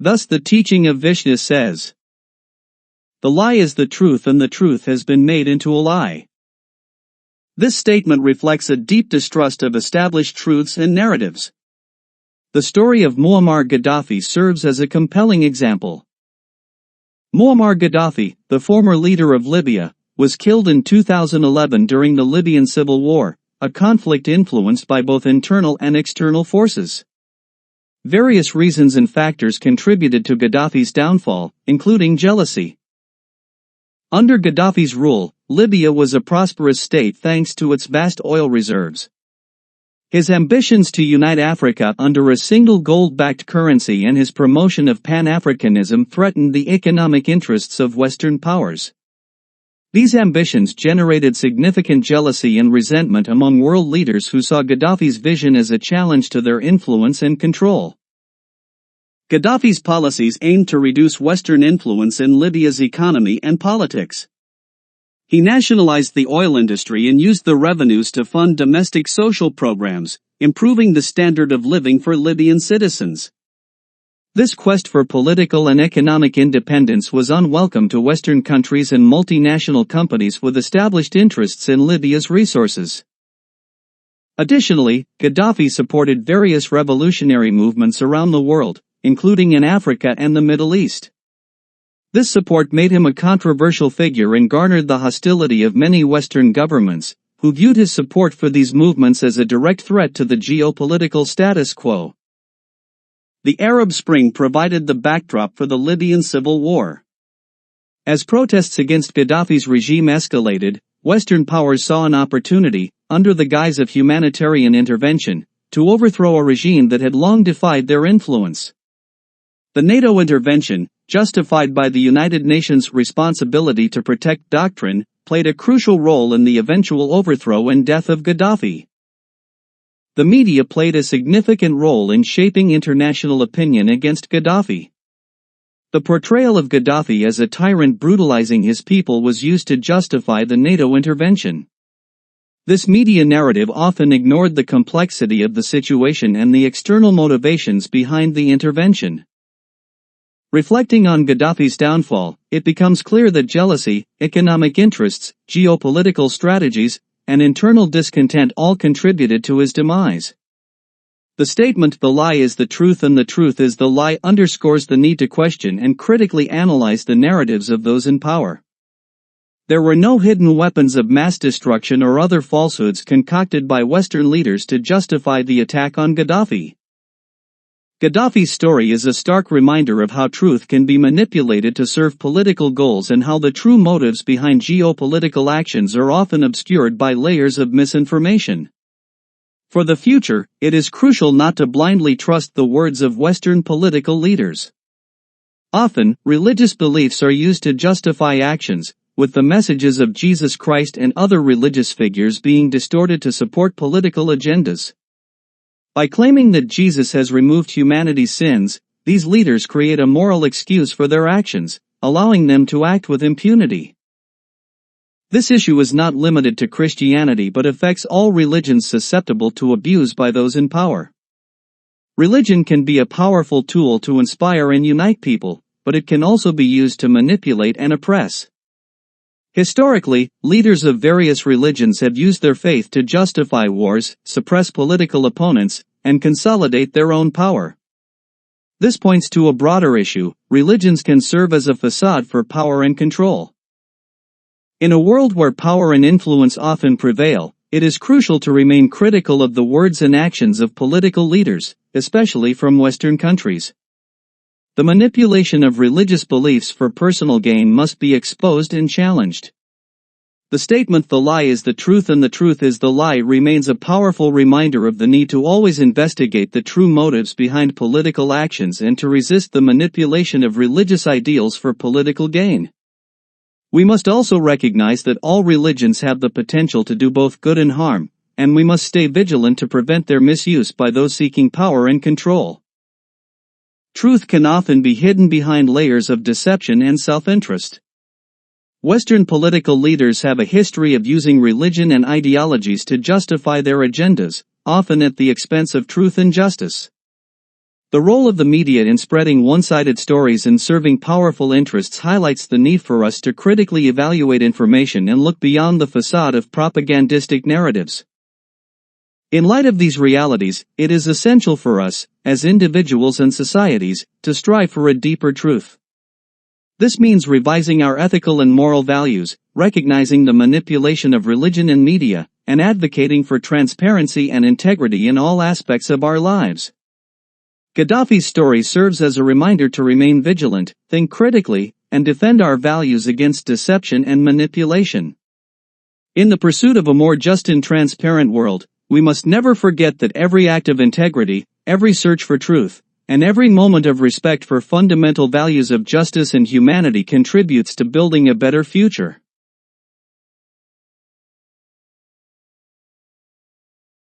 Thus the teaching of Vishnu says, "The lie is the truth and the truth has been made into a lie." This statement reflects a deep distrust of established truths and narratives. The story of Muammar Gaddafi serves as a compelling example. Muammar Gaddafi, the former leader of Libya, was killed in 2011 during the Libyan civil war, a conflict influenced by both internal and external forces. Various reasons and factors contributed to Gaddafi's downfall, including jealousy. Under Gaddafi's rule, Libya was a prosperous state thanks to its vast oil reserves. His ambitions to unite Africa under a single gold-backed currency and his promotion of Pan-Africanism threatened the economic interests of Western powers. These ambitions generated significant jealousy and resentment among world leaders who saw Gaddafi's vision as a challenge to their influence and control. Gaddafi's policies aimed to reduce Western influence in Libya's economy and politics. He nationalized the oil industry and used the revenues to fund domestic social programs, improving the standard of living for Libyan citizens. This quest for political and economic independence was unwelcome to Western countries and multinational companies with established interests in Libya's resources. Additionally, Gaddafi supported various revolutionary movements around the world, including in Africa and the Middle East. This support made him a controversial figure and garnered the hostility of many Western governments, who viewed his support for these movements as a direct threat to the geopolitical status quo. The Arab Spring provided the backdrop for the Libyan civil war. As protests against Gaddafi's regime escalated, Western powers saw an opportunity, under the guise of humanitarian intervention, to overthrow a regime that had long defied their influence. The NATO intervention, justified by the United Nations' responsibility to protect doctrine, played a crucial role in the eventual overthrow and death of Gaddafi. The media played a significant role in shaping international opinion against Gaddafi. The portrayal of Gaddafi as a tyrant brutalizing his people was used to justify the NATO intervention. This media narrative often ignored the complexity of the situation and the external motivations behind the intervention. Reflecting on Gaddafi's downfall, it becomes clear that jealousy, economic interests, geopolitical strategies, and internal discontent all contributed to his demise. The statement "the lie is the truth and the truth is the lie" underscores the need to question and critically analyze the narratives of those in power. There were no hidden weapons of mass destruction or other falsehoods concocted by Western leaders to justify the attack on Gaddafi. Gaddafi's story is a stark reminder of how truth can be manipulated to serve political goals and how the true motives behind geopolitical actions are often obscured by layers of misinformation. For the future, it is crucial not to blindly trust the words of Western political leaders. Often, religious beliefs are used to justify actions, with the messages of Jesus Christ and other religious figures being distorted to support political agendas. By claiming that Jesus has removed humanity's sins, these leaders create a moral excuse for their actions, allowing them to act with impunity. This issue is not limited to Christianity but affects all religions susceptible to abuse by those in power. Religion can be a powerful tool to inspire and unite people, but it can also be used to manipulate and oppress. Historically, leaders of various religions have used their faith to justify wars, suppress political opponents, and consolidate their own power. This points to a broader issue: religions can serve as a facade for power and control. In a world where power and influence often prevail, it is crucial to remain critical of the words and actions of political leaders, especially from Western countries. The manipulation of religious beliefs for personal gain must be exposed and challenged. The statement "the lie is the truth and the truth is the lie" remains a powerful reminder of the need to always investigate the true motives behind political actions and to resist the manipulation of religious ideals for political gain. We must also recognize that all religions have the potential to do both good and harm, and we must stay vigilant to prevent their misuse by those seeking power and control. Truth can often be hidden behind layers of deception and self-interest. Western political leaders have a history of using religion and ideologies to justify their agendas, often at the expense of truth and justice. The role of the media in spreading one-sided stories and serving powerful interests highlights the need for us to critically evaluate information and look beyond the facade of propagandistic narratives. In light of these realities, it is essential for us, as individuals and societies, to strive for a deeper truth. This means revising our ethical and moral values, recognizing the manipulation of religion and media, and advocating for transparency and integrity in all aspects of our lives. Gaddafi's story serves as a reminder to remain vigilant, think critically, and defend our values against deception and manipulation. In the pursuit of a more just and transparent world, we must never forget that every act of integrity, every search for truth, and every moment of respect for fundamental values of justice and humanity contributes to building a better future.